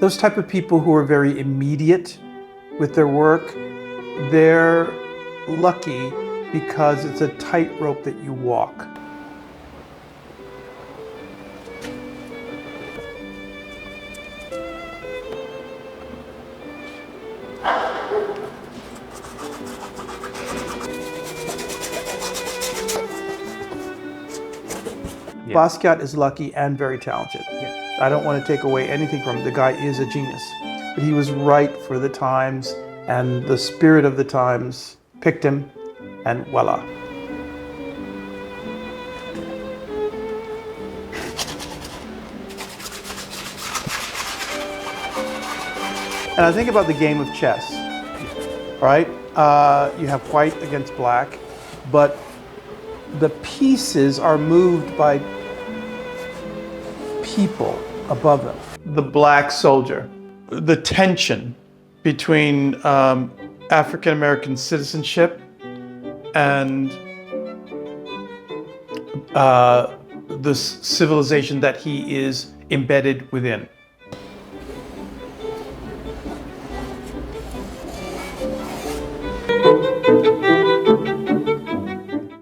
those type of people who are very immediate with their work, they're lucky because it's a tightrope that you walk. Yeah. Basquiat is lucky and very talented. Yeah. I don't want to take away anything from him. The guy is a genius. But he was right for the times, and the spirit of the times picked him, and voila. And I think about the game of chess, right? You have white against black, but the pieces are moved by people above them. The black soldier, the tension between African American citizenship and the civilization that he is embedded within.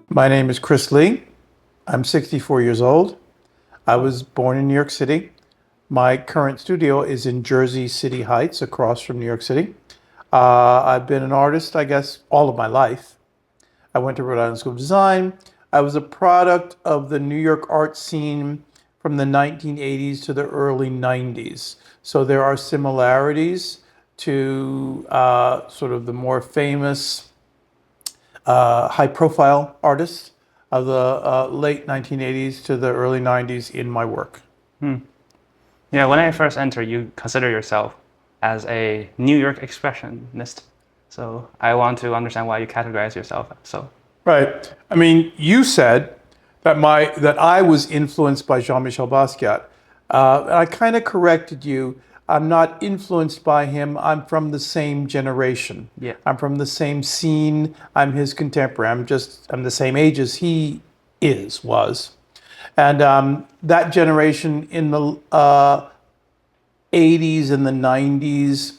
My name is Chris Lee. I'm 64 years old. I was born in New York City. My current studio is in Jersey City Heights, across from New York City. I've been an artist, I guess, all of my life. I went to Rhode Island School of Design. I was a product of the New York art scene from the 1980s to the early 90s. So there are similarities to sort of the more famous high-profile artists of the late 1980s to the early 90s in my work. Yeah, when I first entered, you consider yourself as a New York expressionist. So I want to understand why you categorize yourself so. Right. I mean, you said that I was influenced by Jean-Michel Basquiat. And I kind of corrected you. I'm not influenced by him. I'm from the same generation. Yeah. I'm from the same scene. I'm his contemporary. I'm the same age as he was. And that generation in the 80s and the 90s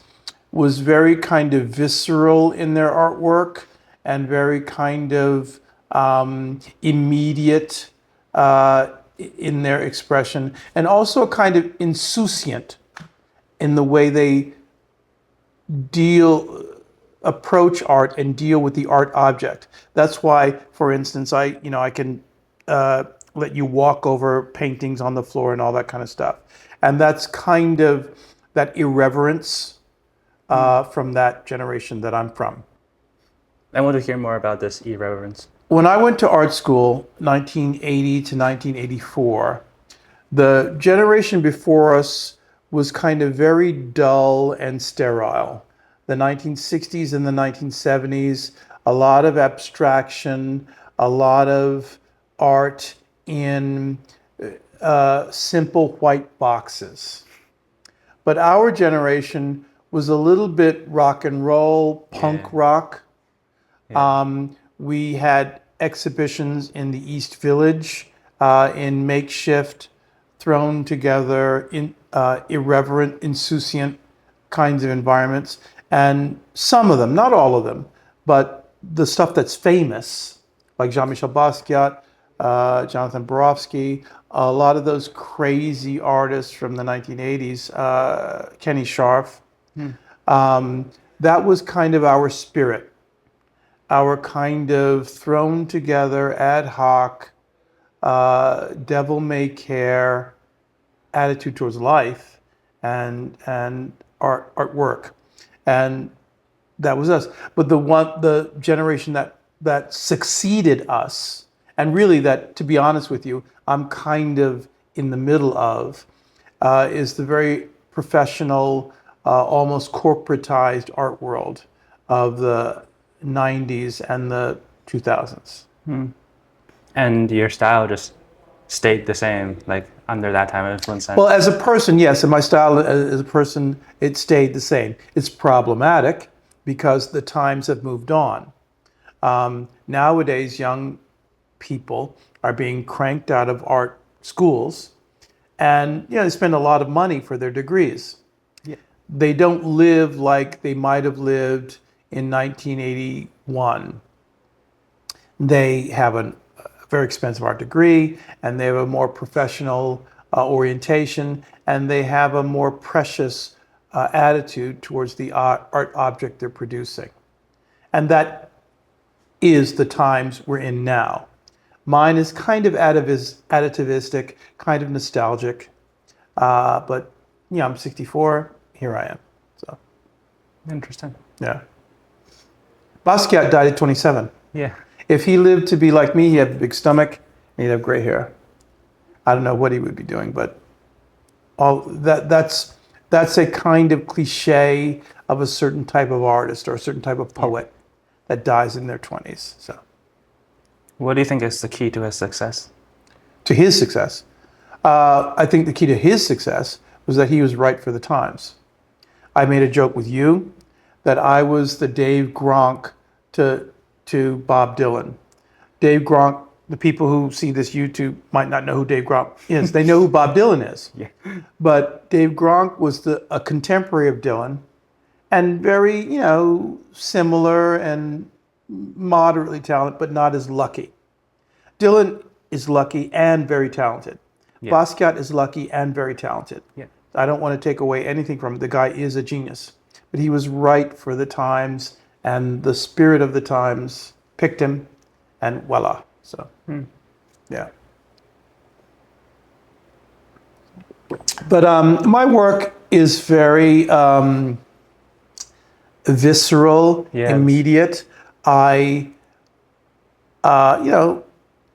was very kind of visceral in their artwork and very kind of immediate in their expression, and also kind of insouciant in the way they approach art and deal with the art object. That's why, for instance, I can let you walk over paintings on the floor and all that kind of stuff. And that's kind of that irreverence from that generation that I'm from. I want to hear more about this irreverence. When I went to art school, 1980 to 1984, the generation before us was kind of very dull and sterile. The 1960s and the 1970s, a lot of abstraction, a lot of art in simple white boxes. But our generation was a little bit rock and roll, punk rock. Yeah. We had exhibitions in the East Village, in makeshift, thrown together, irreverent, insouciant kinds of environments. And some of them, not all of them, but the stuff that's famous, like Jean-Michel Basquiat, Jonathan Borofsky, a lot of those crazy artists from the 1980s, Kenny Scharf, that was kind of our spirit, our kind of thrown together ad hoc, devil-may-care attitude towards life and artwork. And that was us. But the generation that succeeded us, and really that, to be honest with you, I'm kind of in the middle of, is the very professional, almost corporatized art world of the 90s and the 2000s. And your style just stayed the same, like under that time of influence? Well, as a person, yes, and my style as a person, it stayed the same. It's problematic because the times have moved on. Nowadays, young people are being cranked out of art schools, and they spend a lot of money for their degrees. Yeah. they don't live like they might have lived in 1981. They have a very expensive art degree, and they have a more professional orientation, and they have a more precious attitude towards the art object they're producing. And that is the times we're in now. Mine is kind of attitivistic, kind of nostalgic, but I'm 64. Here I am. So Interesting. yeah. Basquiat died at 27. Yeah. If he lived to be like me, he'd have a big stomach and he'd have gray hair. I don't know what he would be doing, but that's a kind of cliche of a certain type of artist or a certain type of poet that dies in their 20s. So What do you think is the key to his success? to his success, I think the key to his success was that he was right for the times. I made a joke with you that I was the Dave Gronk to Bob Dylan. Dave Gronk, the people who see this YouTube might not know who Dave Gronk is. They know who Bob Dylan is. Yeah. But Dave Gronk was a contemporary of Dylan and very, similar and moderately talented, but not as lucky. Dylan is lucky and very talented. Yeah. Basquiat is lucky and very talented. Yeah. I don't want to take away anything from him. The guy is a genius. But he was right for the times, and the spirit of the times picked him, and voila. So, yeah. But my work is very visceral, Yes. immediate. I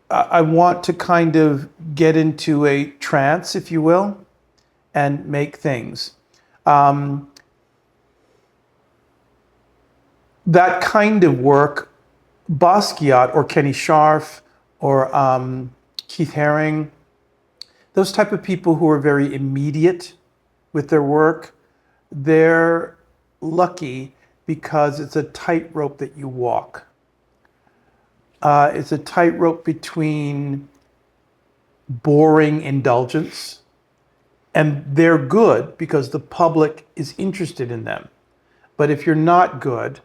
want to kind of get into a trance, if you will, and make things. That kind of work, Basquiat or Kenny Scharf or Keith Haring, those type of people who are very immediate with their work, they're lucky because it's a tightrope that you walk. It's a tightrope between boring indulgence, and they're good because the public is interested in them. But if you're not good,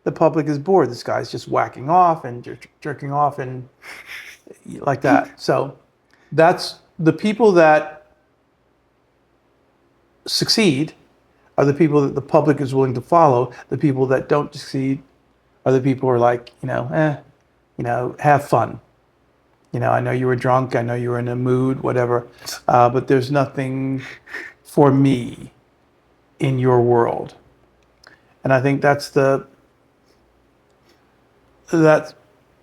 the public is bored. This guy's just whacking off and jerking off and like that. So that's the people that succeed are the people that the public is willing to follow. The people that don't succeed are the people who are like, have fun. I know you were drunk. I know you were in a mood, whatever. But there's nothing for me in your world. And I think that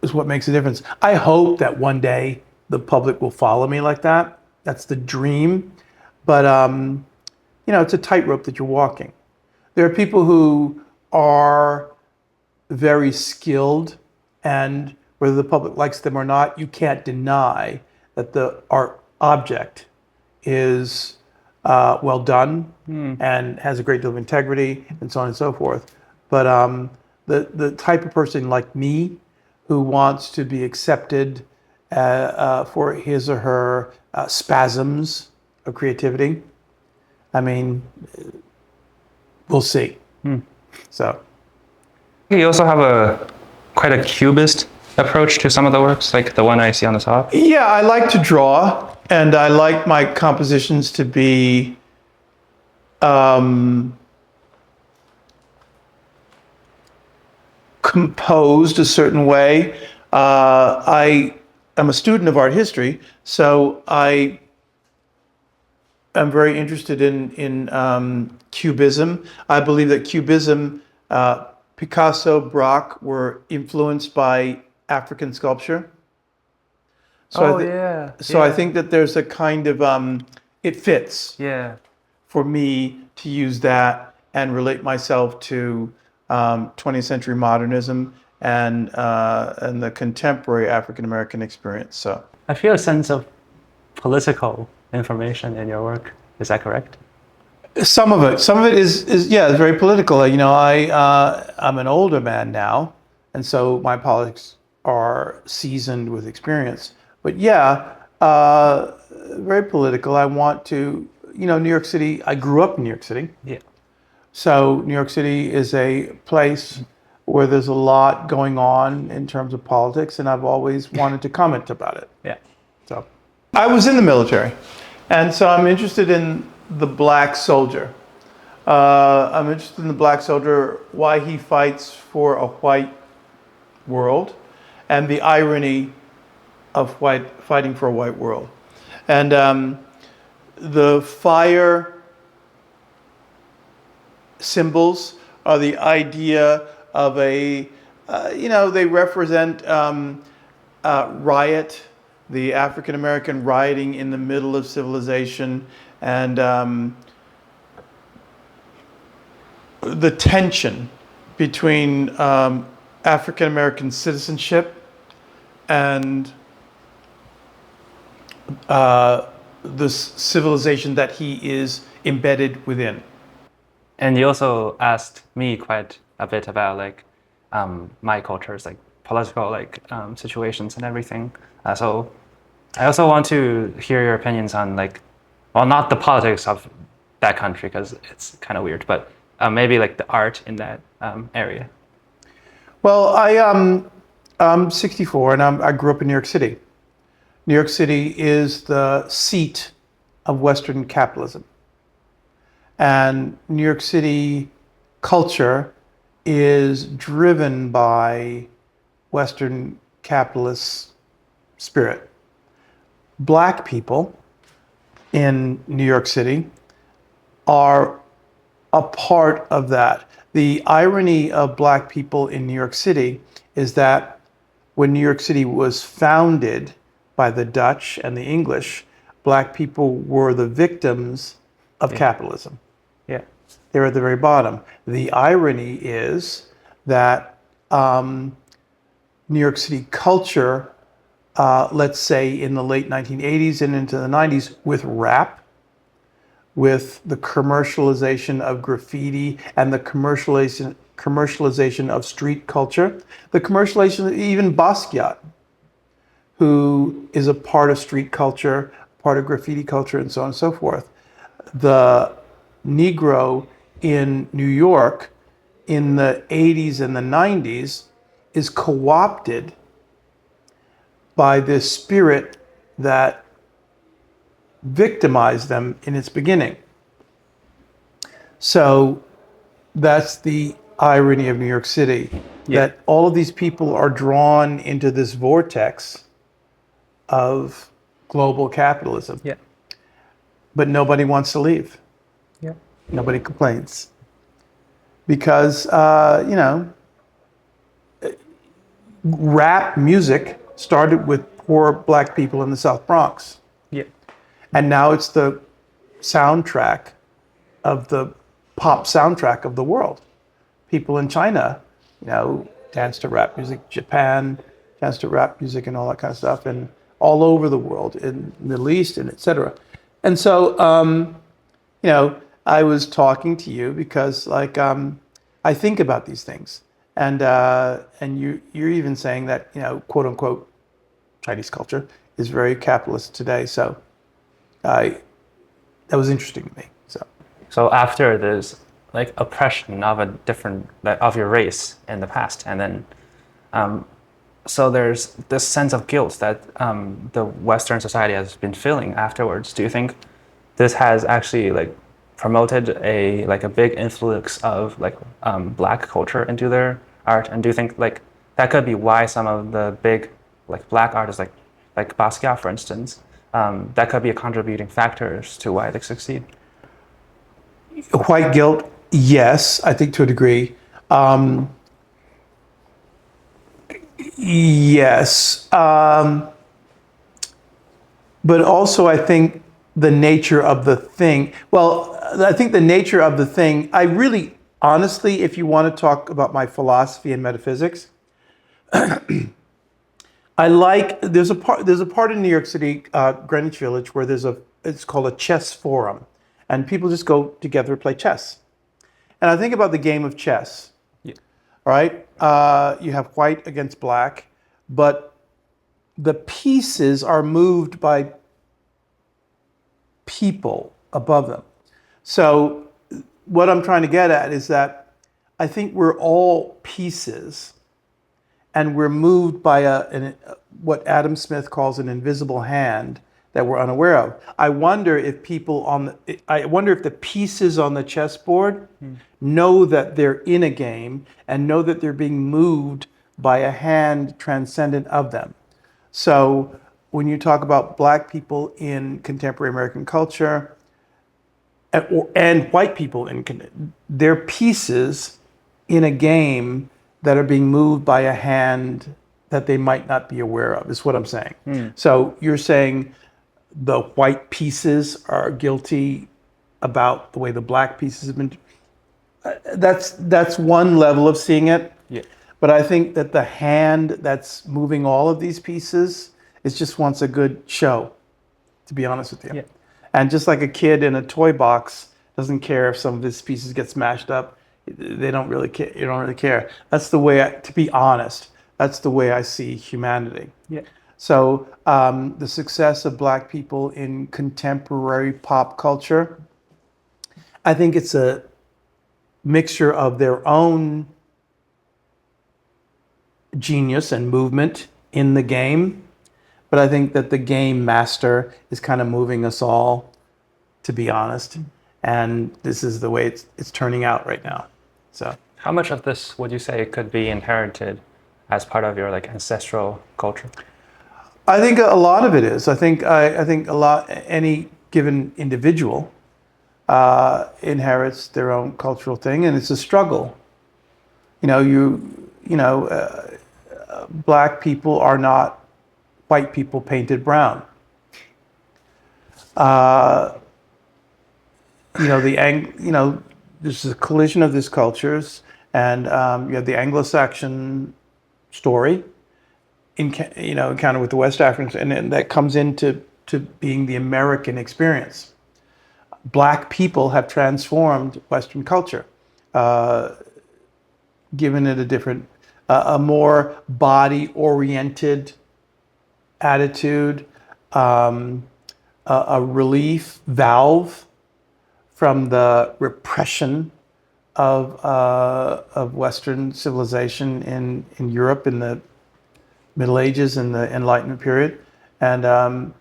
is what makes a difference. I hope that one day the public will follow me like that. That's the dream. But, it's a tightrope that you're walking. There are people who are very skilled, and whether the public likes them or not, you can't deny that the art object is well done and has a great deal of integrity and so on and so forth. But the type of person like me who wants to be accepted for his or her spasms of creativity, I mean, we'll see. So You also have quite a cubist approach to some of the works, like the one I see on the top. yeah, I like to draw, and I like my compositions to be composed a certain way. I am a student of art history, so I am very interested in Cubism. I believe that Cubism, Picasso, Braque were influenced by African sculpture. So I think that there's a kind of it fits for me to use that and relate myself to 20th century modernism and the contemporary African American experience. So I feel a sense of political information in your work. Is that correct? some of it is it's very political. I'm an older man now, and so my politics are seasoned with experience. But very political. I want to, New York City. I grew up in New York City. Yeah. So New York City is a place where there's a lot going on in terms of politics, and I've always wanted to comment about it. Yeah. So I was in the military, and so I'm interested in the black soldier. I'm interested in the black soldier, why he fights for a white world, and the irony of fighting for a white world. And the fire symbols are the idea of they represent riot, the African American rioting in the middle of civilization, and the tension between African American citizenship and the civilization that he is embedded within. And you also asked me quite a bit about like my cultures, like political situations and everything. So I also want to hear your opinions on like, well, not the politics of that country because it's kind of weird, but maybe like the art in that area. Well, I'm 64 and I grew up in New York City. New York City is the seat of Western capitalism. And New York City culture is driven by Western capitalist spirit. Black people in New York City are a part of that. The irony of black people in New York City is that when New York City was founded by the Dutch and the English, black people were the victims of capitalism. Yeah. They're at the very bottom. The irony is that New York City culture, let's say in the late 1980s and into the 90s, with rap, with the commercialization of graffiti and the commercialization of street culture, the commercialization of even Basquiat, who is a part of street culture, part of graffiti culture, and so on and so forth. The Negro in New York in the 80s and the 90s is co-opted by this spirit that victimized them in its beginning. So that's the irony of New York City, that all of these people are drawn into this vortex of global capitalism. Yeah. But nobody wants to leave. Yeah. Nobody complains. Because, rap music started with poor black people in the South Bronx. Yeah. And now it's the soundtrack of the pop soundtrack of the world. People in China, dance to rap music. Japan dance to rap music and all that kind of stuff. And all over the world, in the Middle East and et cetera. And so, I was talking to you because I think about these things. And you're even saying that, quote unquote, Chinese culture is very capitalist today. So that was interesting to me. So after this like oppression of a different of your race in the past, and then so there's this sense of guilt that the Western society has been feeling afterwards. Do you think this has actually like promoted a big influx of black culture into their art? And do you think like that could be why some of the big black artists like Basquiat, for instance, that could be a contributing factors to why they succeed? White guilt, yes, I think to a degree. Yes. But also I think the nature of the thing, I really, honestly, if you want to talk about my philosophy and metaphysics, there's a part in New York City, Greenwich Village, where it's called a chess forum. And people just go together to play chess. And I think about the game of chess. Yeah. Right? You have white against black, but the pieces are moved by people above them. So what I'm trying to get at is that I think we're all pieces, and we're moved by what Adam Smith calls an invisible hand that we're unaware of. I wonder if the pieces on the chessboard know that they're in a game and know that they're being moved by a hand transcendent of them. So when you talk about Black people in contemporary American culture, and white people, they're pieces in a game that are being moved by a hand that they might not be aware of, is what I'm saying. So you're saying the white pieces are guilty about the way the Black pieces have been. That's one level of seeing it. Yeah. But I think that the hand that's moving all of these pieces just wants a good show, to be honest with you. Yeah. And just like a kid in a toy box doesn't care if some of his pieces get smashed up, they don't really care. You don't really care. That's the way, to be honest, that's the way I see humanity. Yeah. So the success of Black people in contemporary pop culture, I think it's a mixture of their own genius and movement in the game, but I think that the game master is kind of moving us all, to be honest. And this is the way it's turning out right now. So How much of this would you say could be inherited as part of your like ancestral culture? I think a lot of it is. I think any given individual inherits their own cultural thing, and it's a struggle. Black people are not white people painted brown. This is a collision of these cultures, and you have the Anglo-Saxon story, encounter with the West Africans, and that comes into being the American experience. Black people have transformed Western culture, given it a more body-oriented attitude, a relief valve from the repression of Western civilization in Europe in the Middle Ages and the Enlightenment period, and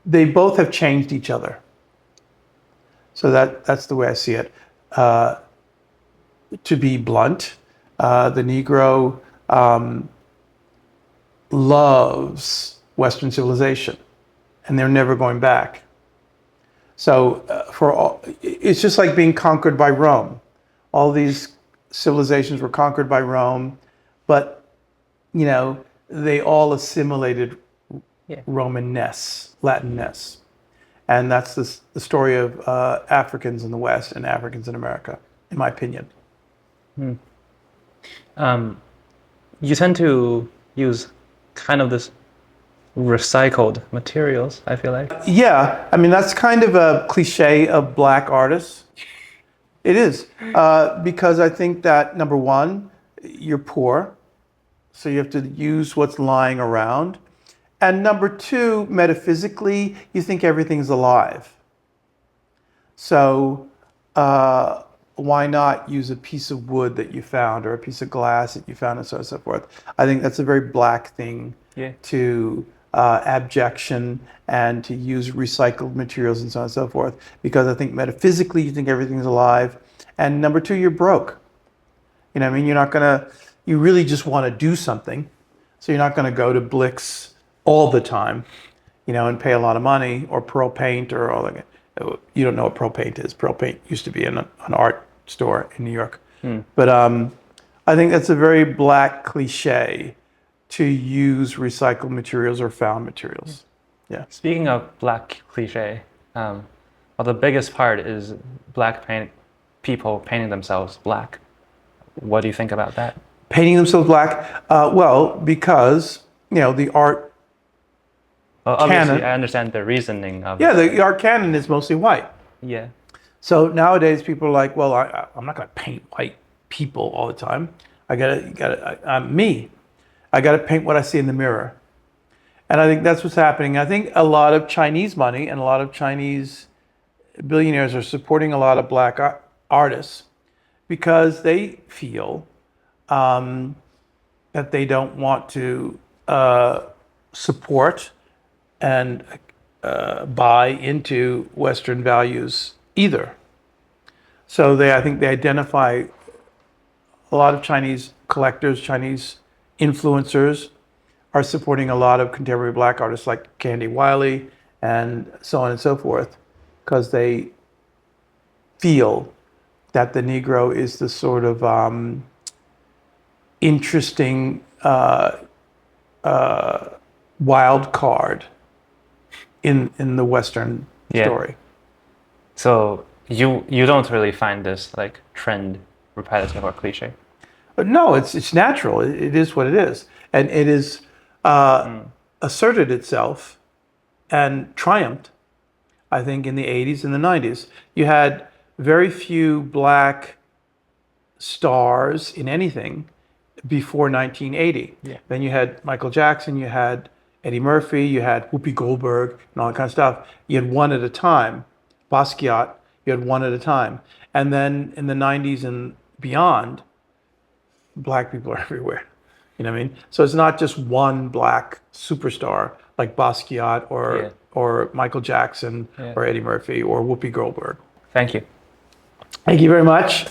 they both have changed each other. So that's the way I see it. To be blunt, the Negro loves Western civilization, and they're never going back. So it's just like being conquered by Rome. All these civilizations were conquered by Rome, but they all assimilated Romanness, Latinness. And that's the story of Africans in the West and Africans in America, in my opinion. You tend to use kind of this recycled materials, I feel like. Yeah, I mean, that's kind of a cliche of Black artists. It is, because I think that, number one, you're poor, so you have to use what's lying around. And number two, metaphysically, you think everything's alive. So why not use a piece of wood that you found or a piece of glass that you found and so on and so forth? I think that's a very Black thing to abjection and to use recycled materials and so on and so forth, because I think metaphysically you think everything's alive. And number two, you're broke. You really just want to do something. So you're not going to go to Blick's all the time, and pay a lot of money, or Pearl Paint, or all that. You don't know what Pearl Paint is. Pearl Paint used to be in an art store in New York. But I think that's a very Black cliche to use recycled materials or found materials. Yeah. Speaking of Black cliche, the biggest part is Black people painting themselves Black. What do you think about that? Painting themselves Black? Well, because the art obviously, canon. I understand the reasoning of Yeah, the art canon is mostly white. Yeah. So nowadays people are like, well, I'm not going to paint white people all the time. I'm me. I got to paint what I see in the mirror. And I think that's what's happening. I think a lot of Chinese money and a lot of Chinese billionaires are supporting a lot of Black artists because they feel that they don't want to support and buy into Western values either. So I think they identify a lot of Chinese collectors, Chinese influencers are supporting a lot of contemporary black artists like Candy Wiley and so on and so forth, because they feel that the Negro is the sort of interesting wild card in the Western story. So you don't really find this like trend repetitive or cliche? But no, it's natural. It is what it is, and it is asserted itself and triumphed. I think in the 80s and the 90s, you had very few black stars in anything before 1980. Yeah. Then you had Michael Jackson, you had Eddie Murphy, you had Whoopi Goldberg, and all that kind of stuff. You had one at a time. Basquiat, you had one at a time. And then in the 90s and beyond, black people are everywhere. You know what I mean? So it's not just one black superstar like Basquiat or Michael Jackson or Eddie Murphy or Whoopi Goldberg. Thank you. Thank you very much.